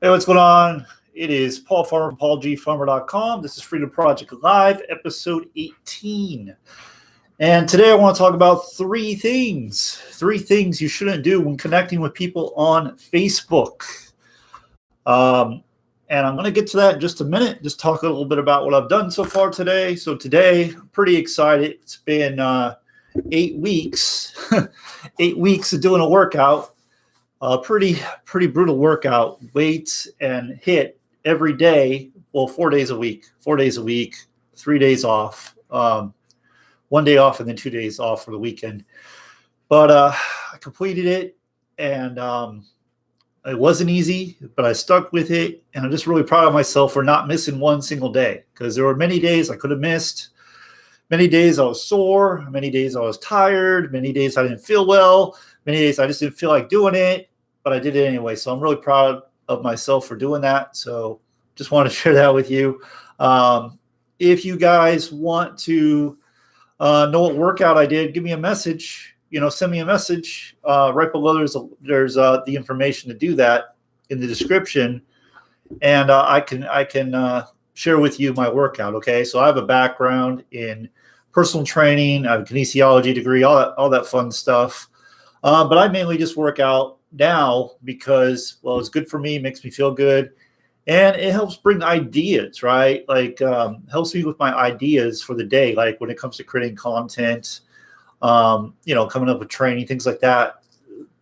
Hey, what's going on? It is Paul Farmer from PaulGFarmer.com. This is Freedom Project Live, episode 18. And today I want to talk about three things you shouldn't do when connecting with people on Facebook. And I'm going to get to that in just a minute, just talk a little bit about what I've done so far today. So today, I'm pretty excited. It's been 8 weeks, 8 weeks of doing a workout. Pretty brutal workout, weights and hit every day. Well, 4 days a week, 3 days off, 1 day off, and then 2 days off for the weekend. But I completed it, and it wasn't easy, but I stuck with it. And I'm just really proud of myself for not missing one single day, because there were many days I could have missed. Many days I was sore. Many days I was tired. Many days I didn't feel well. Many days I just didn't feel like doing it, but I did it anyway. So I'm really proud of myself for doing that. So just want to share that with you. If you guys want to know what workout I did, give me a message. Send me a message. Right below there's the information to do that in the description, and I can share with you my workout. Okay, so I have a background in personal training. I have a kinesiology degree, all that fun stuff. But I mainly just work out now because, well, it's good for me, makes me feel good, and it helps bring ideas, right? Like helps me with my ideas for the day, like when it comes to creating content, coming up with training, things like that,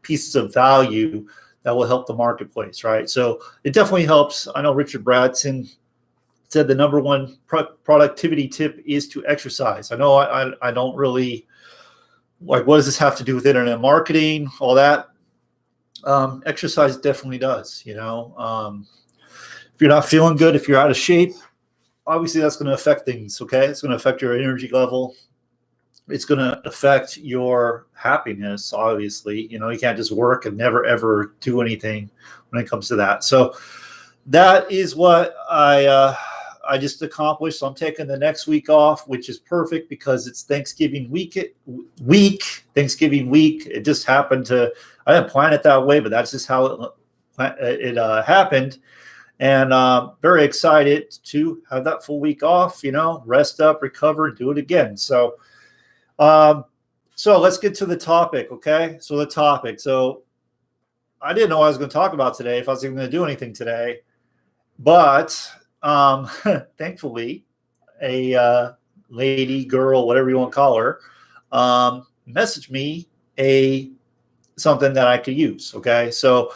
pieces of value that will help the marketplace, right? So it definitely helps. I know Richard Branson said the number one productivity tip is to exercise. I know I don't really like, what does this have to do with internet marketing, all that? Exercise definitely does. If you're not feeling good, if you're out of shape, obviously that's going to affect things. Okay, it's going to affect your energy level. It's going to affect your happiness. Obviously, you can't just work and never ever do anything when it comes to that. So that is what I just accomplished. So I'm taking the next week off, which is perfect because it's Thanksgiving week. Thanksgiving week. It just happened to. I didn't plan it that way, but that's just how it happened. And very excited to have that full week off. Rest up, recover, and do it again. So let's get to the topic. Okay. So the topic. So I didn't know what I was going to talk about today, if I was even going to do anything today, but thankfully, a lady, girl, whatever you want to call her, messaged me something that I could use. Okay, so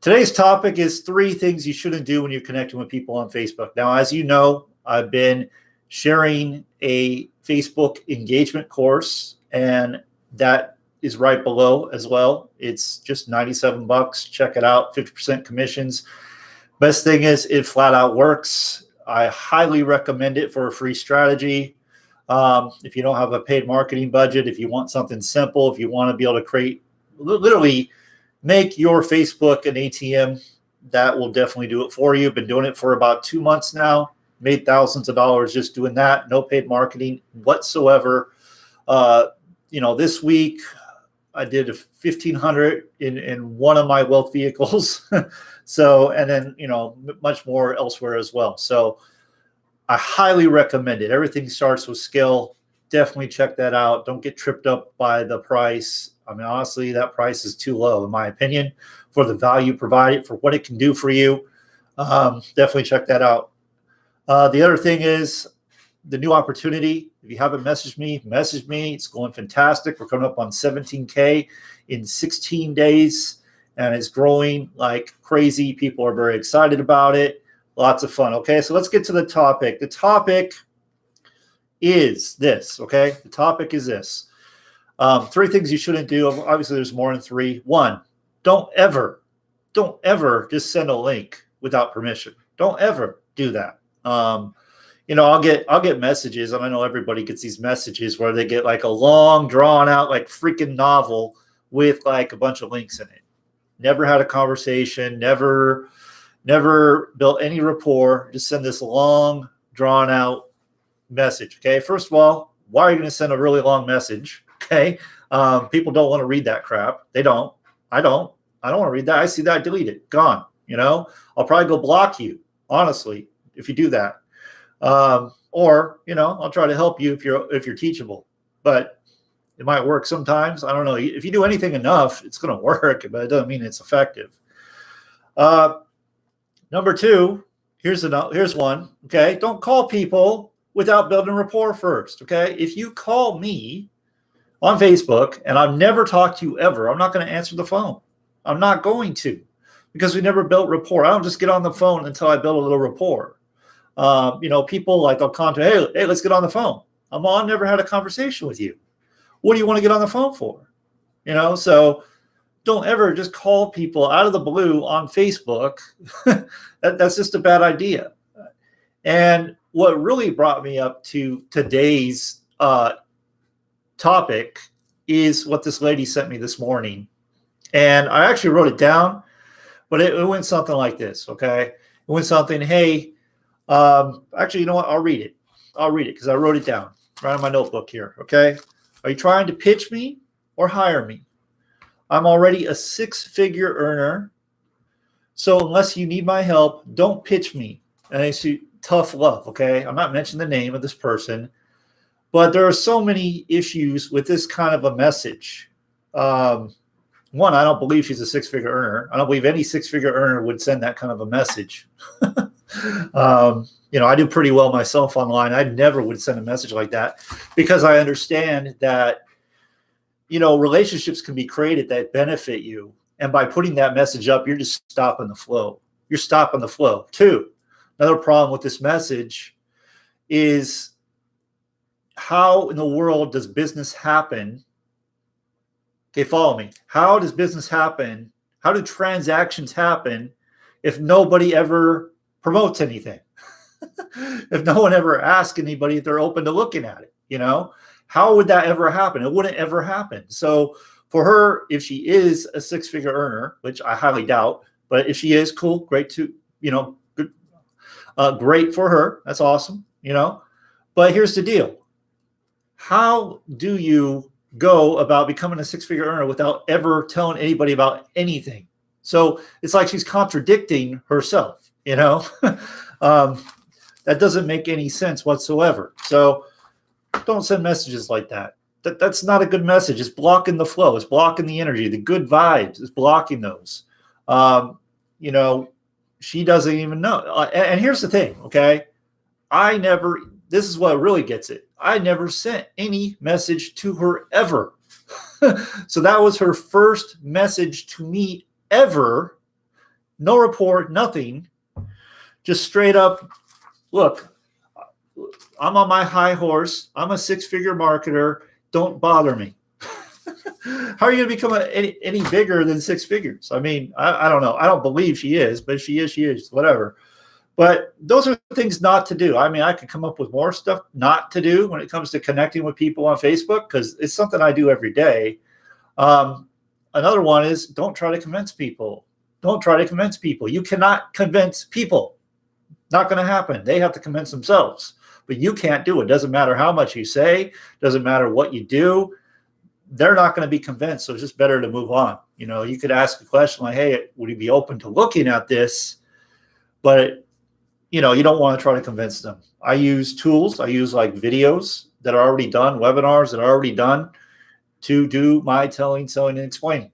today's topic is 3 things you shouldn't do when you're connecting with people on Facebook. Now, as you know, I've been sharing a Facebook engagement course, and that is right below as well. It's just $97. Check it out. 50% commissions. Best thing is it flat out works. I highly recommend it for a free strategy. If you don't have a paid marketing budget, if you want something simple, if you want to be able to literally make your Facebook an ATM, that will definitely do it for you. Been doing it for about 2 months now. Made thousands of dollars just doing that. No paid marketing whatsoever. This week I did $1,500 in one of my wealth vehicles. So, and then, much more elsewhere as well. So I highly recommend it. Everything starts with skill. Definitely check that out. Don't get tripped up by the price. I mean, honestly, that price is too low, in my opinion, for the value provided, for what it can do for you. Definitely check that out. The other thing is the new opportunity. If you haven't messaged me, message me. It's going fantastic. We're coming up on 17K in 16 days, and it's growing like crazy. People are very excited about it. Lots of fun. Okay, so let's get to the topic. The topic is this. Okay, the topic is this. 3 things you shouldn't do. Obviously, there's more than 3. 1, don't ever just send a link without permission. Don't ever do that. I'll get messages, and I know everybody gets these messages where they get like a long, drawn out, like freaking novel with like a bunch of links in it. Never had a conversation, never built any rapport. Just send this long, drawn out message. Okay. First of all, why are you going to send a really long message? Okay. People don't want to read that crap. They don't. I don't want to read that. I see that. Delete it. Gone. I'll probably go block you, honestly, if you do that. Or, I'll try to help you if you're teachable, but it might work sometimes. I don't know. If you do anything enough, it's going to work, but it doesn't mean it's effective. Number two, here's one. Okay. Don't call people without building rapport first. Okay. If you call me on Facebook and I've never talked to you ever, I'm not going to answer the phone. I'm not going to, because we never built rapport. I don't just get on the phone until I build a little rapport. People like they'll contact, hey, let's get on the phone. I've never had a conversation with you. What do you want to get on the phone for? So don't ever just call people out of the blue on Facebook. That's just a bad idea. And what really brought me up to today's topic is what this lady sent me this morning. And I actually wrote it down, but it went something like this. Okay. It went something, hey, actually, you know what? I'll read it because I wrote it down right in my notebook here. Okay. Are you trying to pitch me or hire me? I'm already a 6-figure earner. So unless you need my help, don't pitch me. And I see tough love. Okay. I'm not mentioning the name of this person, but there are so many issues with this kind of a message. One, I don't believe she's a 6-figure earner. I don't believe any 6-figure earner would send that kind of a message. I do pretty well myself online. I never would send a message like that because I understand that, relationships can be created that benefit you. And by putting that message up, you're just stopping the flow. You're stopping the flow. Two, another problem with this message is, how in the world does business happen? Okay, follow me. How does business happen? How do transactions happen if nobody ever promotes anything? If no one ever asks anybody if they're open to looking at it, how would that ever happen? It wouldn't ever happen. So for her, if she is a 6-figure earner, which I highly doubt, but if she is, cool, great to, good, great for her. That's awesome, But here's the deal. How do you go about becoming a 6-figure earner without ever telling anybody about anything? So it's like she's contradicting herself, that doesn't make any sense whatsoever. So don't send messages like that. That's not a good message. It's blocking the flow. It's blocking the energy, the good vibes. It's blocking those. She doesn't even know. And here's the thing, okay? This is what really gets it. I never sent any message to her ever. So that was her first message to me ever. No report, nothing. Just straight up, look, I'm on my high horse. I'm a 6-figure marketer. Don't bother me. How are you going to become any bigger than 6 figures? I mean, I don't know. I don't believe she is, but if she is, she is, whatever. But those are things not to do. I mean, I could come up with more stuff not to do when it comes to connecting with people on Facebook, because it's something I do every day. Another one is, don't try to convince people. Don't try to convince people. You cannot convince people. Not going to happen. They have to convince themselves. But you can't do it. Doesn't matter how much you say. Doesn't matter what you do. They're not going to be convinced. So it's just better to move on. You could ask a question like, hey, would you be open to looking at this? But, you don't want to try to convince them. I use tools. I use like videos that are already done, webinars that are already done to do my telling, selling, and explaining.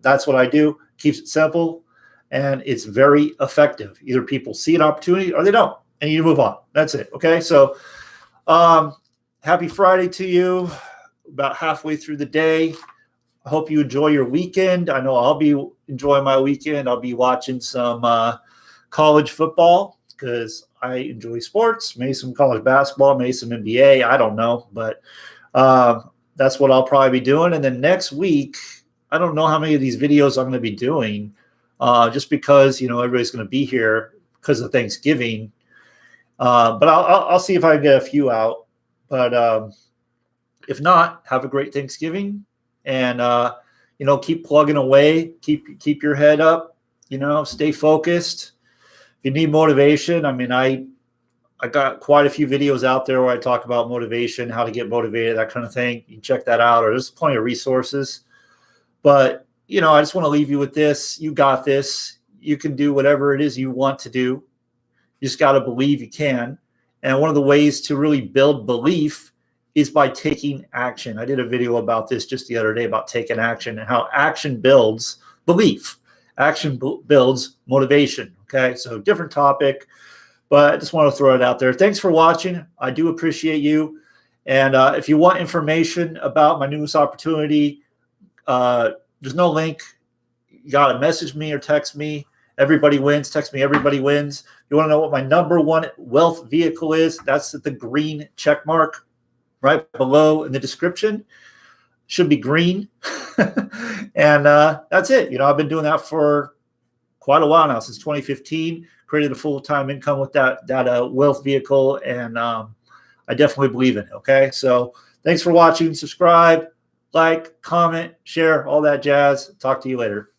That's what I do. Keeps it simple. And it's very effective. Either people see an opportunity or they don't. And you move on. That's it. Okay. So happy Friday to you. About halfway through the day. I hope you enjoy your weekend. I know I'll be enjoying my weekend. I'll be watching some college football because I enjoy sports. Maybe some college basketball, maybe some NBA. I don't know. But that's what I'll probably be doing. And then next week, I don't know how many of these videos I'm going to be doing just because, everybody's going to be here because of Thanksgiving. But I'll see if I can get a few out. But if not, have a great Thanksgiving, and keep plugging away. Keep your head up. Stay focused. If you need motivation, I mean, I got quite a few videos out there where I talk about motivation, how to get motivated, that kind of thing. You can check that out, or there's plenty of resources. But I just want to leave you with this. You got this. you can do whatever it is you want to do. You just got to believe you can. And one of the ways to really build belief is by taking action. I did a video about this just the other day about taking action and how action builds belief. Action builds motivation. Okay, so different topic, but I just want to throw it out there. Thanks for watching. I do appreciate you. And if you want information about my newest opportunity, there's no link. You got to message me or text me. Everybody wins. Text me. Everybody wins. You want to know what my #1 wealth vehicle is? That's the green check mark right below in the description. Should be green. And that's it. You know, I've been doing that for quite a while now, since 2015. Created a full-time income with that wealth vehicle, and I definitely believe in it. Okay, so thanks for watching. Subscribe, like, comment, share, all that jazz. Talk to you later.